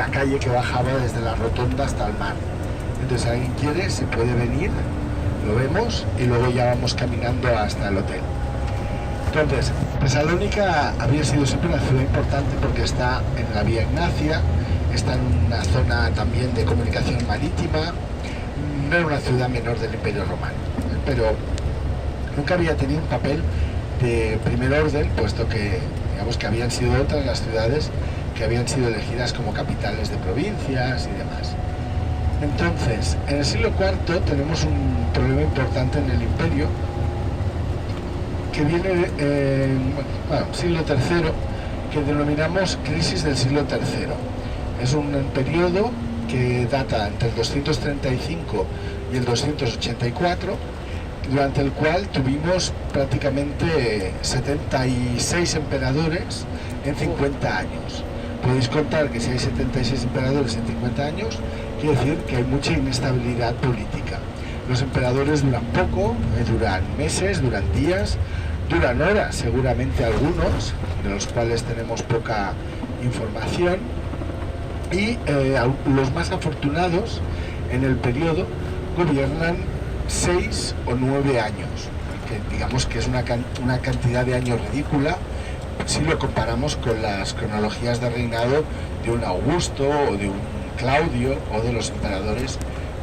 la calle que bajaba desde la rotonda hasta el mar. Entonces, si alguien quiere, se puede venir, lo vemos y luego ya vamos caminando hasta el hotel. Entonces, Tesalónica había sido siempre una ciudad importante porque está en la Vía Ignacia, está en una zona también de comunicación marítima, no era una ciudad menor del Imperio Romano, pero nunca había tenido un papel de primer orden, puesto que, digamos, que habían sido otras las ciudades que habían sido elegidas como capitales de provincias y demás. Entonces, en el siglo IV tenemos un problema importante en el imperio, que viene siglo III, que denominamos crisis del siglo III. Es un periodo que data entre el 235 y el 284, durante el cual tuvimos prácticamente 76 emperadores en 50 años. Podéis contar que si hay 76 emperadores en 50 años, quiere decir que hay mucha inestabilidad política. Los emperadores duran poco, duran meses, duran días, duran horas, seguramente algunos, de los cuales tenemos poca información, y los más afortunados en el periodo gobiernan 6 o 9 años, que digamos que es una cantidad de años ridícula si lo comparamos con las cronologías de reinado de un Augusto o de un Claudio o de los emperadores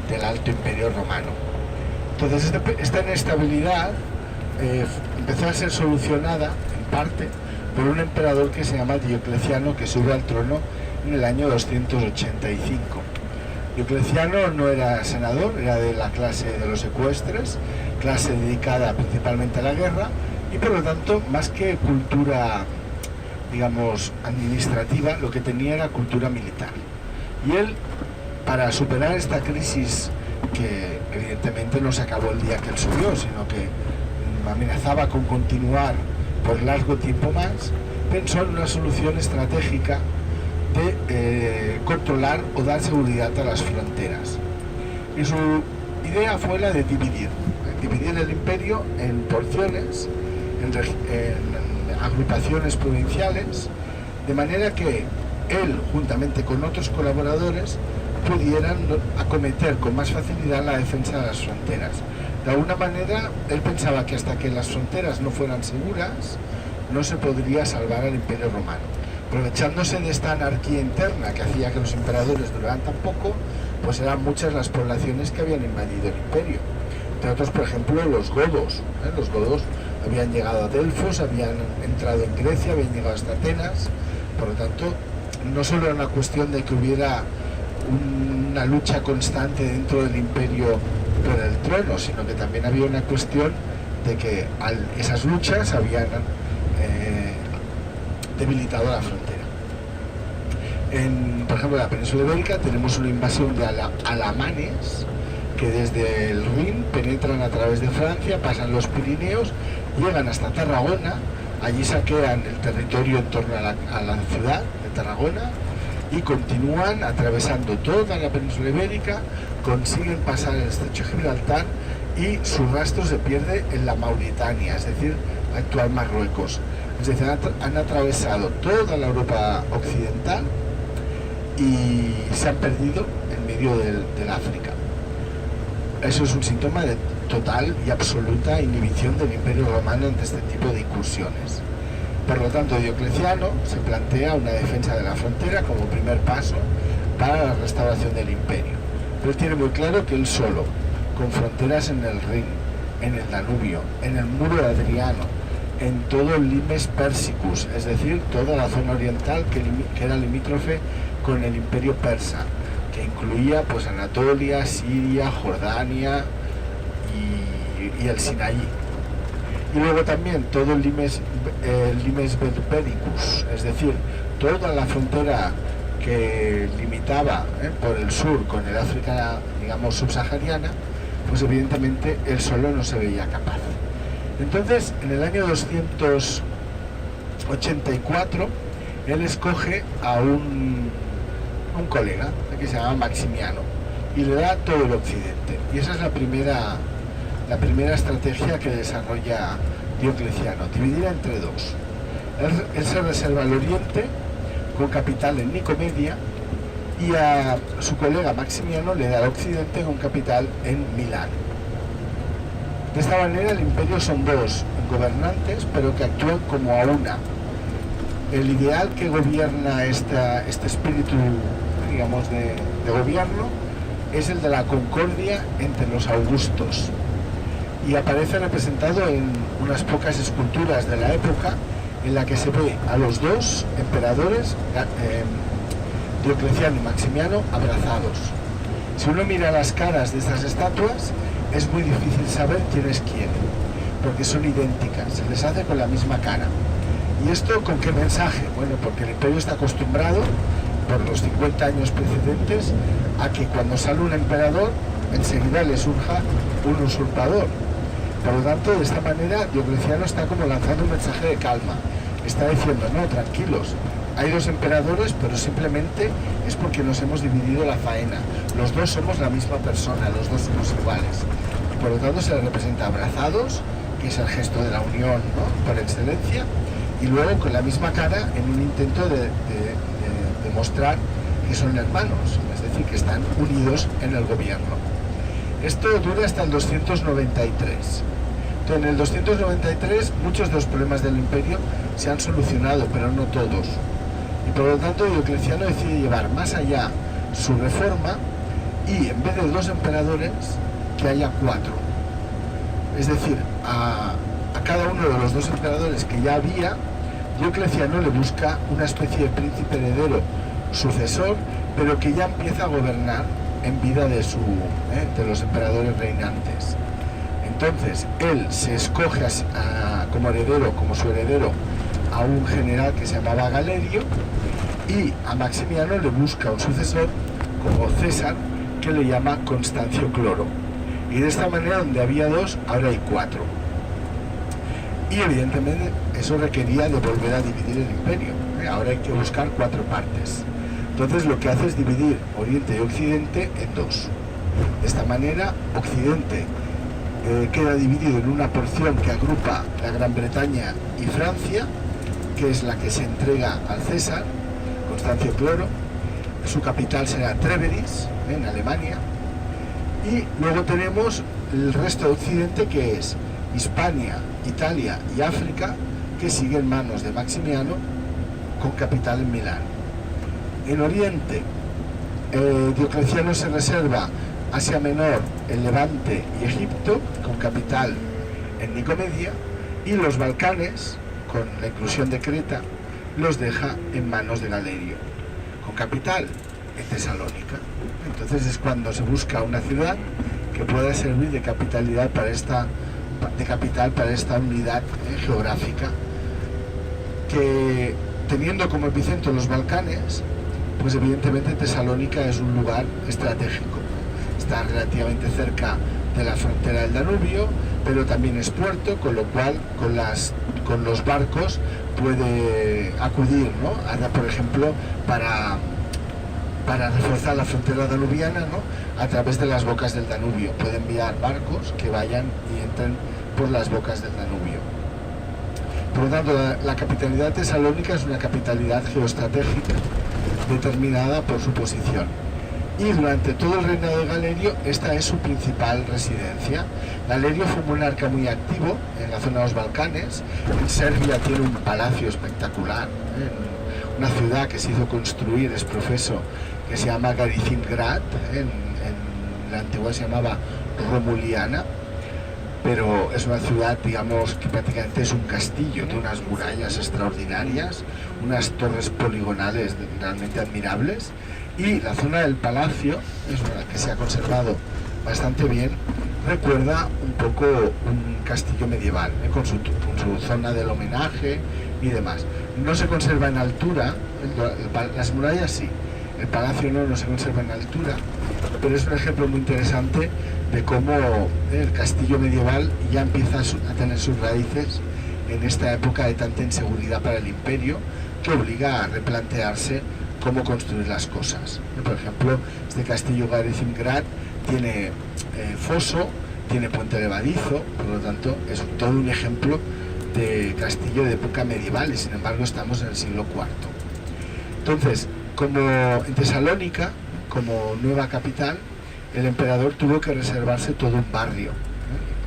del Alto Imperio Romano. Entonces esta inestabilidad empezó a ser solucionada en parte por un emperador que se llama Diocleciano, que sube al trono en el año 285. Diocleciano no era senador, era de la clase de los ecuestres, clase dedicada principalmente a la guerra, y por lo tanto, más que cultura, digamos, administrativa, lo que tenía era cultura militar. Y él, para superar esta crisis, que evidentemente no se acabó el día que él subió, sino que amenazaba con continuar por largo tiempo más, pensó en una solución estratégica de controlar o dar seguridad a las fronteras. Y su idea fue la de dividir el imperio en porciones, en agrupaciones provinciales, de manera que él, juntamente con otros colaboradores, pudieran acometer con más facilidad la defensa de las fronteras. De alguna manera, él pensaba que hasta que las fronteras no fueran seguras, no se podría salvar al Imperio Romano. Aprovechándose de esta anarquía interna que hacía que los emperadores duraran tan poco, pues eran muchas las poblaciones que habían invadido el imperio. Entre otros, por ejemplo, los godos. Los godos habían llegado a Delfos, habían entrado en Grecia, habían llegado hasta Atenas. Por lo tanto, no solo era una cuestión de que hubiera una lucha constante dentro del imperio por el trono, sino que también había una cuestión de que esas luchas habían debilitado la frontera. Por ejemplo, en la península ibérica tenemos una invasión de alamanes que desde el Rin penetran a través de Francia, pasan los Pirineos, llegan hasta Tarragona, allí saquean el territorio en torno a la ciudad de Tarragona y continúan atravesando toda la península ibérica, consiguen pasar el estrecho de Gibraltar y su rastro se pierde en la Mauritania, es decir, actual Marruecos. Es decir, han atravesado toda la Europa occidental y se han perdido en medio del África. Eso es un síntoma de total y absoluta inhibición del Imperio Romano ante este tipo de incursiones. Por lo tanto, Diocleciano se plantea una defensa de la frontera como primer paso para la restauración del imperio. Pero él tiene muy claro que él solo, con fronteras en el Rin, en el Danubio, en el muro de Adriano, en todo el limes persicus, es decir, toda la zona oriental que era limítrofe con el imperio persa, que incluía pues Anatolia, Siria, Jordania y el Sinaí. Y luego también todo el limes berbericus, es decir, toda la frontera que limitaba por el sur con el África, digamos, subsahariana, pues evidentemente él solo no se veía capaz. Entonces, en el año 284, él escoge a un colega que se llama Maximiano y le da todo el occidente. Y esa es la primera estrategia que desarrolla Diocleciano, dividida entre dos. Él se reserva el oriente con capital en Nicomedia y a su colega Maximiano le da el occidente con capital en Milán. De esta manera el imperio son dos gobernantes, pero que actúan como a una. El ideal que gobierna este espíritu, digamos, de gobierno es el de la concordia entre los augustos, y aparece representado en unas pocas esculturas de la época en la que se ve a los dos emperadores, Diocleciano y Maximiano, abrazados. Si uno mira las caras de estas estatuas, es muy difícil saber quién es quién, porque son idénticas, se les hace con la misma cara. ¿Y esto con qué mensaje? Bueno, porque el imperio está acostumbrado, por los 50 años precedentes, a que cuando sale un emperador, enseguida le surja un usurpador. Por lo tanto, de esta manera, Diocleciano está como lanzando un mensaje de calma. Está diciendo, no, tranquilos, hay dos emperadores, pero simplemente es porque nos hemos dividido la faena. Los dos somos la misma persona, los dos somos iguales. Y por lo tanto se les representa abrazados, que es el gesto de la unión, ¿no?, por excelencia, y luego con la misma cara en un intento de demostrar que son hermanos, es decir, que están unidos en el gobierno. Esto dura hasta el 293. Entonces, en el 293 muchos de los problemas del imperio se han solucionado, pero no todos. Y por lo tanto Diocleciano decide llevar más allá su reforma y en vez de dos emperadores, que haya cuatro. Es decir, a cada uno de los dos emperadores que ya había, Diocleciano le busca una especie de príncipe heredero sucesor, pero que ya empieza a gobernar en vida de los emperadores reinantes. Entonces, él se escoge como heredero, como su heredero, a un general que se llamaba Galerio, y a Maximiano le busca un sucesor como César, que le llama Constancio Cloro. Y de esta manera, donde había dos, ahora hay cuatro. Y evidentemente eso requería de volver a dividir el imperio. Ahora hay que buscar cuatro partes. Entonces lo que hace es dividir Oriente y Occidente en dos. De esta manera, Occidente queda dividido en una porción que agrupa la Gran Bretaña y Francia, que es la que se entrega al César, Constancio Cloro. Su capital será Tréveris, en Alemania. Y luego tenemos el resto de Occidente, que es Hispania, Italia y África, que sigue en manos de Maximiano, con capital en Milán. En Oriente, Diocleciano se reserva Asia Menor, el Levante y Egipto, con capital en Nicomedia, y los Balcanes, con la inclusión de Creta, los deja en manos de Galerio, con capital en Tesalónica. Entonces es cuando se busca una ciudad que pueda servir de capital para esta unidad geográfica, que teniendo como epicentro los Balcanes, pues evidentemente Tesalónica es un lugar estratégico. Está relativamente cerca de la frontera del Danubio, pero también es puerto, con lo cual con los barcos puede acudir, ¿no?, por ejemplo, para reforzar la frontera danubiana, ¿no?, a través de las bocas del Danubio. Puede enviar barcos que vayan y entren por las bocas del Danubio. Por lo tanto, la capitalidad tesalónica es una capitalidad geoestratégica determinada por su posición. Y durante todo el reinado de Galerio, esta es su principal residencia. Galerio fue un monarca muy activo en la zona de los Balcanes. En Serbia tiene un palacio espectacular, en una ciudad que se hizo construir, es profeso, que se llama Garicingrad, en la antigua se llamaba Romuliana, pero es una ciudad, digamos, que prácticamente es un castillo, de unas murallas extraordinarias, unas torres poligonales realmente admirables, y la zona del palacio es una que se ha conservado bastante bien, recuerda un poco un castillo medieval, con su zona del homenaje y demás. No se conserva en altura, las murallas sí, el palacio no se conserva en altura, pero es un ejemplo muy interesante de cómo el castillo medieval ya empieza a tener sus raíces en esta época de tanta inseguridad para el imperio, que obliga a replantearse cómo construir las cosas. Por ejemplo, este castillo Garicingrad tiene foso, tiene puente levadizo, por lo tanto es todo un ejemplo de castillo de época medieval, y sin embargo estamos en el siglo IV. Entonces, como en Tesalónica, como nueva capital, el emperador tuvo que reservarse todo un barrio.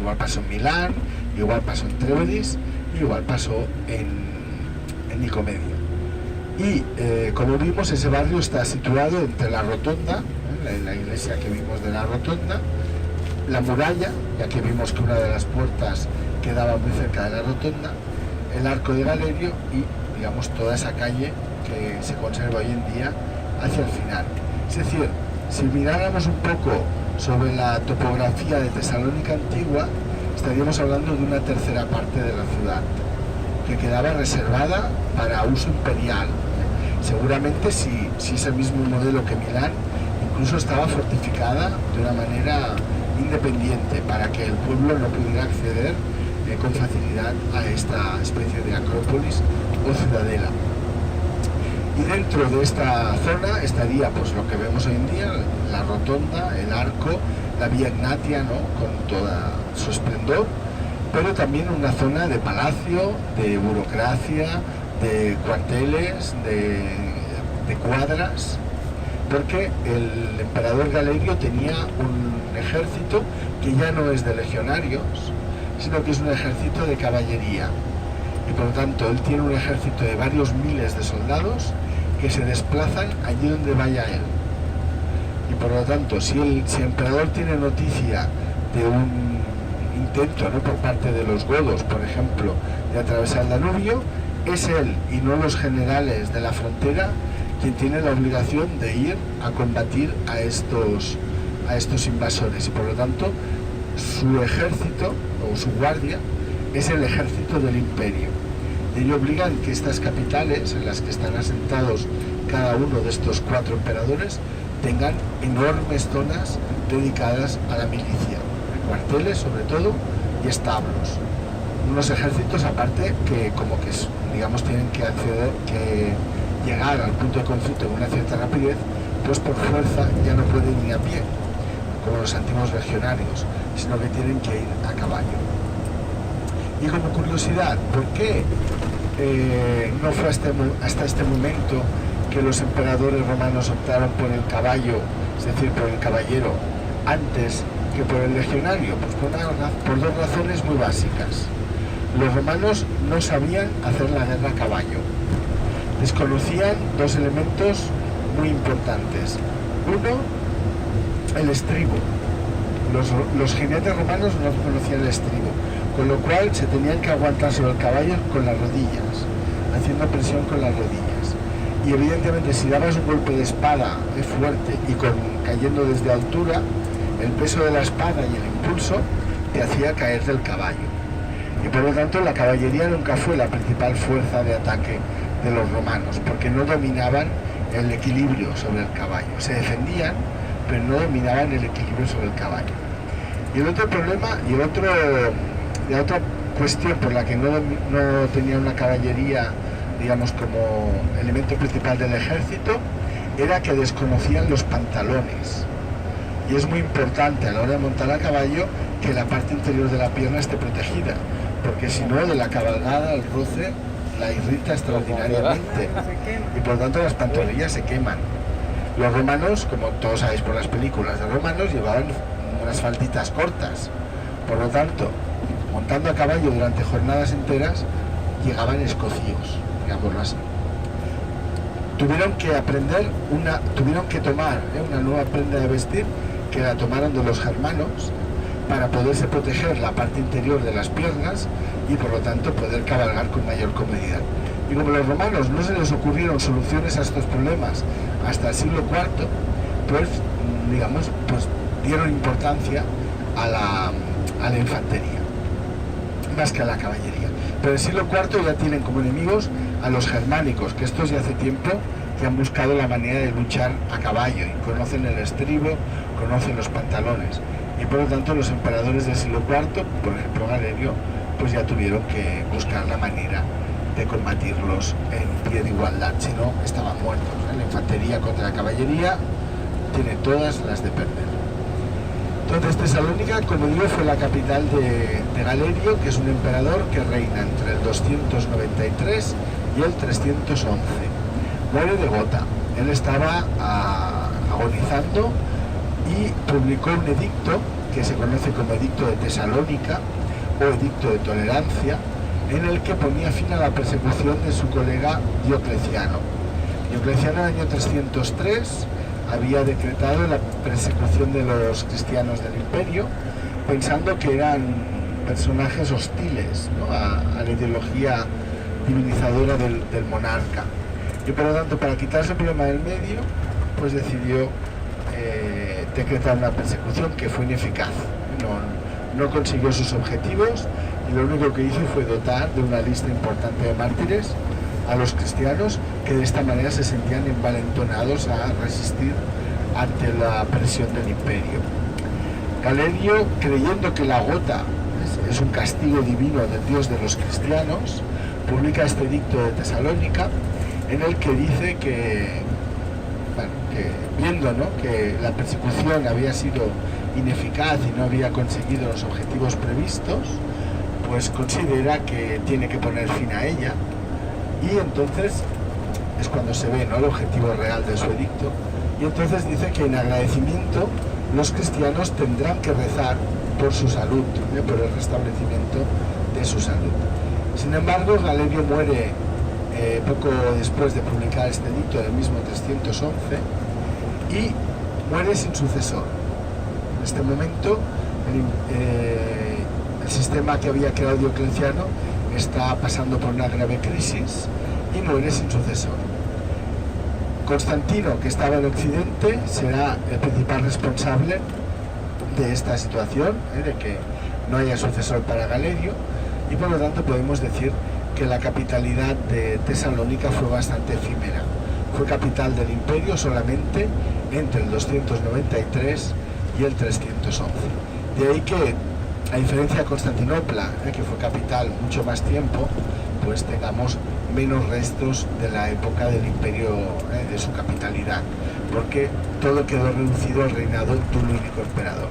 Igual pasó en Milán, igual pasó en Tréveris, igual pasó en Nicomedia. Y como vimos, ese barrio está situado entre la rotonda, la iglesia que vimos de la rotonda, la muralla, ya que vimos que una de las puertas quedaba muy cerca de la rotonda, el arco de Galerio y, digamos, toda esa calle que se conserva hoy en día hacia el final. Es decir, si miráramos un poco sobre la topografía de Tesalónica antigua, estaríamos hablando de una tercera parte de la ciudad, que quedaba reservada para uso imperial. Seguramente si es el mismo modelo que Milán, incluso estaba fortificada de una manera independiente para que el pueblo no pudiera acceder con facilidad a esta especie de acrópolis o ciudadela. Y dentro de esta zona estaría pues lo que vemos hoy en día, la rotonda, el arco, la Vía Egnatia, ¿no?, con toda su esplendor, pero también una zona de palacio, de burocracia, de cuarteles, de cuadras, porque el emperador Galerio tenía un ejército que ya no es de legionarios, sino que es un ejército de caballería. Y por lo tanto, él tiene un ejército de varios miles de soldados que se desplazan allí donde vaya él. Y por lo tanto, si el emperador tiene noticia de un intento, ¿no?, por parte de los godos, por ejemplo, de atravesar el Danubio, es él y no los generales de la frontera quien tiene la obligación de ir a combatir a estos invasores. Y por lo tanto, su ejército o su guardia es el ejército del imperio. Y ello obliga a que estas capitales, en las que están asentados cada uno de estos 4 emperadores, tengan enormes zonas dedicadas a la milicia, cuarteles sobre todo y establos. Unos ejércitos aparte que como que, digamos, tienen que llegar al punto de conflicto con una cierta rapidez, pues por fuerza ya no pueden ir a pie, como los antiguos legionarios, sino que tienen que ir a caballo. Y como curiosidad, ¿por qué no fue hasta este momento que los emperadores romanos optaron por el caballo, es decir, por el caballero, antes que por el legionario? Pues por 2 razones muy básicas. Los romanos no sabían hacer la guerra a caballo. Desconocían 2 elementos muy importantes. Uno, el estribo. Los jinetes romanos no conocían el estribo, con lo cual se tenían que aguantar sobre el caballo con las rodillas, haciendo presión con las rodillas. Y evidentemente si dabas un golpe de espada fuerte y cayendo desde altura, el peso de la espada y el impulso te hacía caer del caballo. Y por lo tanto la caballería nunca fue la principal fuerza de ataque de los romanos, porque no dominaban el equilibrio sobre el caballo. Se defendían, pero no dominaban el equilibrio sobre el caballo. Y el otro problema, la otra cuestión por la que no tenía una caballería, digamos, como elemento principal del ejército, era que desconocían los pantalones. Y es muy importante a la hora de montar a caballo que la parte interior de la pierna esté protegida, porque si no, de la cabalgada, el roce la irrita extraordinariamente y por lo tanto las pantorrillas se queman. Los romanos, como todos sabéis por las películas de romanos, llevaban unas falditas cortas, por lo tanto, montando a caballo durante jornadas enteras, llegaban escocíos, digámoslo así. Tuvieron que tomar una nueva prenda de vestir, que la tomaron de los germanos, para poderse proteger la parte interior de las piernas y por lo tanto poder cabalgar con mayor comodidad. Y como a los romanos no se les ocurrieron soluciones a estos problemas hasta el siglo IV, pues digamos, pues dieron importancia a la infantería, más que a la caballería. Pero en el siglo IV ya tienen como enemigos a los germánicos, que estos ya hace tiempo que han buscado la manera de luchar a caballo y conocen el estribo, conocen los pantalones. Y por lo tanto los emperadores del siglo IV, por ejemplo Galerio, pues ya tuvieron que buscar la manera de combatirlos en pie de igualdad, si no estaban muertos. La infantería contra la caballería tiene todas las de perder. Entonces Tesalónica, como digo, fue la capital de Galerio, que es un emperador que reina entre el 293 y el 311. Muere de gota, él estaba agonizando y publicó un edicto que se conoce como Edicto de Tesalónica o Edicto de Tolerancia, en el que ponía fin a la persecución de su colega Diocleciano. Diocleciano en el año 303 había decretado la persecución de los cristianos del imperio, pensando que eran personajes hostiles, ¿no?, a la ideología divinizadora del monarca. Y por lo tanto, para quitarse el problema del medio, pues decidió decretar una persecución que fue ineficaz. No consiguió sus objetivos y lo único que hizo fue dotar de una lista importante de mártires a los cristianos, que de esta manera se sentían envalentonados a resistir ante la presión del imperio. Galerio, creyendo que la gota es un castigo divino del Dios de los cristianos, publica este edicto de Tesalónica, en el que dice que viendo, ¿no?, que la persecución había sido ineficaz y no había conseguido los objetivos previstos, pues considera que tiene que poner fin a ella, y entonces es cuando se ve, ¿no?, el objetivo real de su edicto, y entonces dice que en agradecimiento los cristianos tendrán que rezar por su salud, por el restablecimiento de su salud. Sin embargo, Galerio muere poco después de publicar este edicto, del mismo 311, y muere sin sucesor. En este momento el sistema que había creado Diocleciano está pasando por una grave crisis y muere sin sucesor. Constantino, que estaba en Occidente, será el principal responsable de esta situación, de que no haya sucesor para Galerio, y por lo tanto podemos decir que la capitalidad de Tesalónica fue bastante efímera. Fue capital del imperio solamente entre el 293 y el 311. De ahí que, a diferencia de Constantinopla, que fue capital mucho más tiempo, pues tengamos menos restos de la época del imperio, de su capitalidad, porque todo quedó reducido al reinado de un único emperador.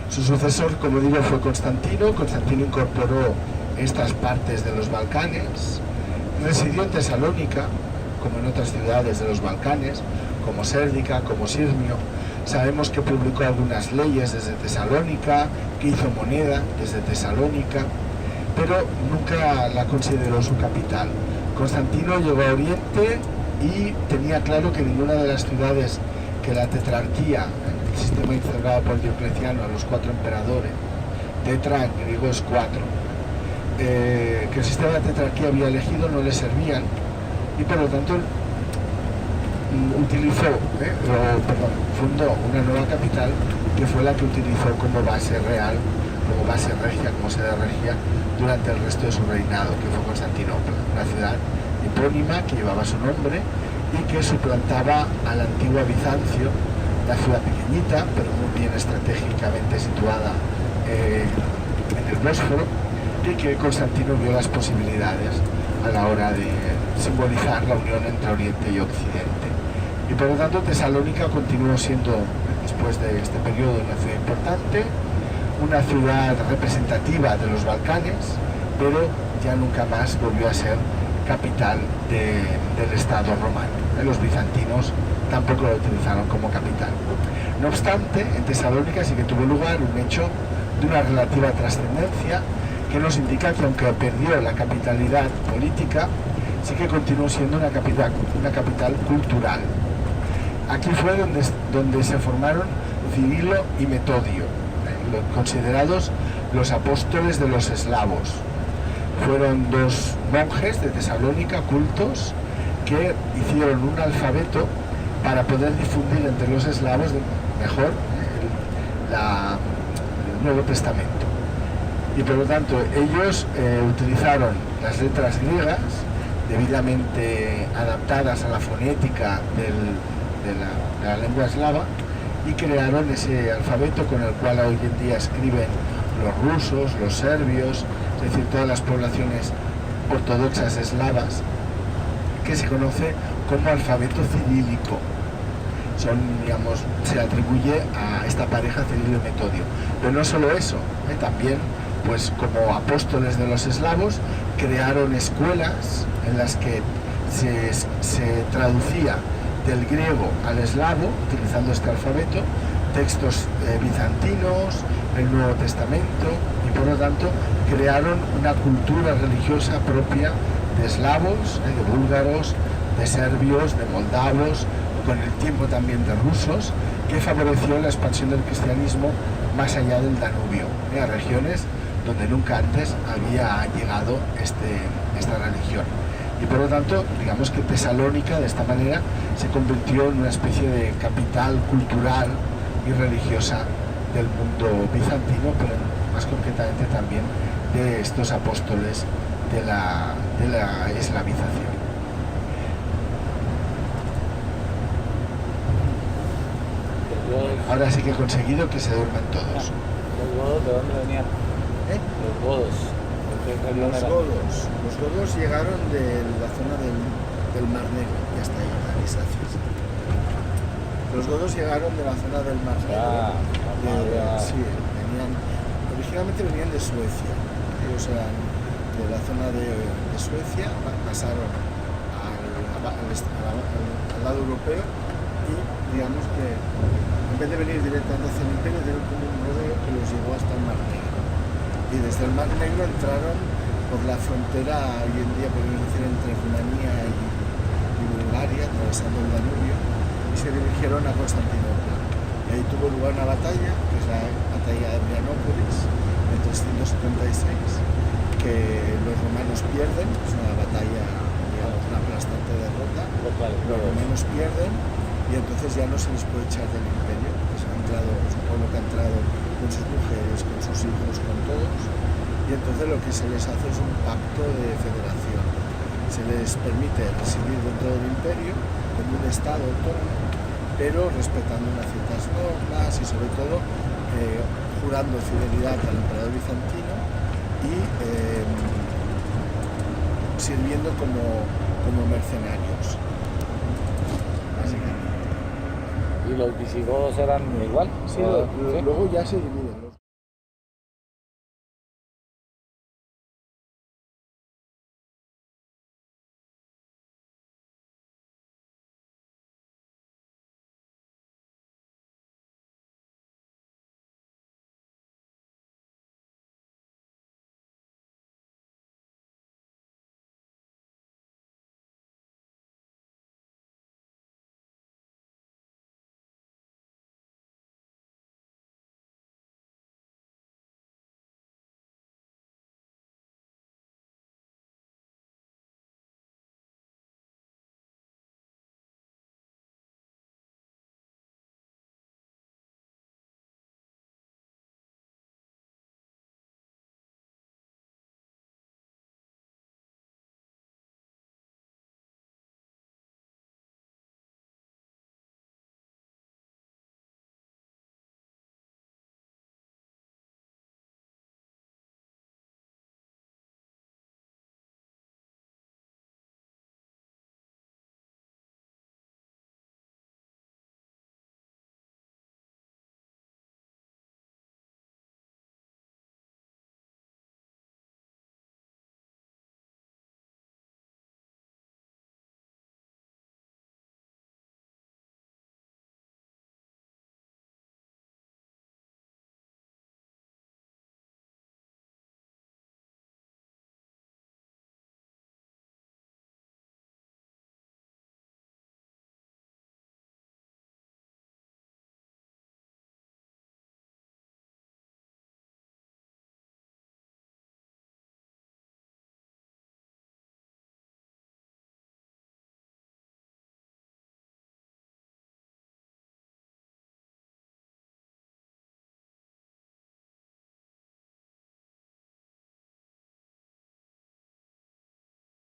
Su sucesor, como digo, fue Constantino. Constantino incorporó estas partes de los Balcanes, residió en Tesalónica, como en otras ciudades de los Balcanes, como Sérdica, como Sirmio. Sabemos que publicó algunas leyes desde Tesalónica, que hizo moneda desde Tesalónica, pero nunca la consideró su capital. Constantino llegó a Oriente y tenía claro que ninguna de las ciudades que la tetrarquía, el sistema instaurado por Diocleciano a los 4 emperadores, tetra en griego es 4, que el sistema de tetrarquía había elegido no le servían, y por lo tanto fundó una nueva capital, que fue la que utilizó como base real, como base regia, como sede regia, durante el resto de su reinado, que fue Constantinopla, una ciudad epónima que llevaba su nombre y que suplantaba a la antigua Bizancio, una ciudad pequeñita, pero muy bien estratégicamente situada en el Bósforo, y que Constantino vio las posibilidades a la hora de simbolizar la unión entre Oriente y Occidente. Y por lo tanto Tesalónica continuó siendo, después de este periodo, una ciudad importante, una ciudad representativa de los Balcanes, pero ya nunca más volvió a ser capital del Estado romano. Los bizantinos tampoco lo utilizaron como capital. No obstante, en Tesalónica sí que tuvo lugar un hecho de una relativa trascendencia, que nos indica que aunque perdió la capitalidad política, sí que continuó siendo una capital cultural. Aquí fue donde se formaron Cirilo y Metodio, considerados los apóstoles de los eslavos. Fueron 2 monjes de Tesalónica, cultos, que hicieron un alfabeto para poder difundir entre los eslavos mejor el Nuevo Testamento. Y por lo tanto ellos utilizaron las letras griegas, debidamente adaptadas a la fonética de la lengua eslava, y crearon ese alfabeto con el cual hoy en día escriben los rusos, los serbios, es decir, todas las poblaciones ortodoxas eslavas, que se conoce como alfabeto cirílico. Se atribuye a esta pareja Cirilo y Metodio. Pero no solo eso, también, pues como apóstoles de los eslavos, crearon escuelas en las que se traducía del griego al eslavo, utilizando este alfabeto, textos bizantinos, el Nuevo Testamento, y por lo tanto crearon una cultura religiosa propia de eslavos, de búlgaros, de serbios, de moldavos, con el tiempo también de rusos, que favoreció la expansión del cristianismo más allá del Danubio, a regiones donde nunca antes había llegado esta religión. Y por lo tanto, digamos que Tesalónica de esta manera se convirtió en una especie de capital cultural y religiosa del mundo bizantino, pero más concretamente también de estos apóstoles de la islamización. Ahora sí que he conseguido que se duerman todos. ¿Los godos de dónde venían? Los godos. Los godos llegaron de la zona del Mar Negro y hasta ahí, Los godos llegaron de la zona del Mar Negro. Sí, originalmente venían de Suecia. Ellos eran de la zona de Suecia, pasaron al lado europeo y digamos que en vez de venir directamente hacia el imperio, dieron como un rodeo que los llevó hasta el Mar Negro. Y desde el Mar Negro entraron por la frontera, hoy en día podemos decir, entre Rumanía y Bulgaria, atravesando el Danubio, y se dirigieron a Constantinopla. Y ahí tuvo lugar una batalla, que es la batalla de Adrianópolis, de 376, que los romanos pierden, es una batalla, digamos, una aplastante derrota. Los romanos pierden y entonces ya no se les puede echar del imperio, pues es un pueblo que ha entrado con sus mujeres, con sus hijos, con todos, y entonces lo que se les hace es un pacto de federación. Se les permite residir dentro del imperio, en un estado autónomo, pero respetando unas ciertas normas y sobre todo jurando fidelidad al emperador bizantino y sirviendo como mercenarios. ¿Y los visigodos eran igual? Sí, luego ya se dividen.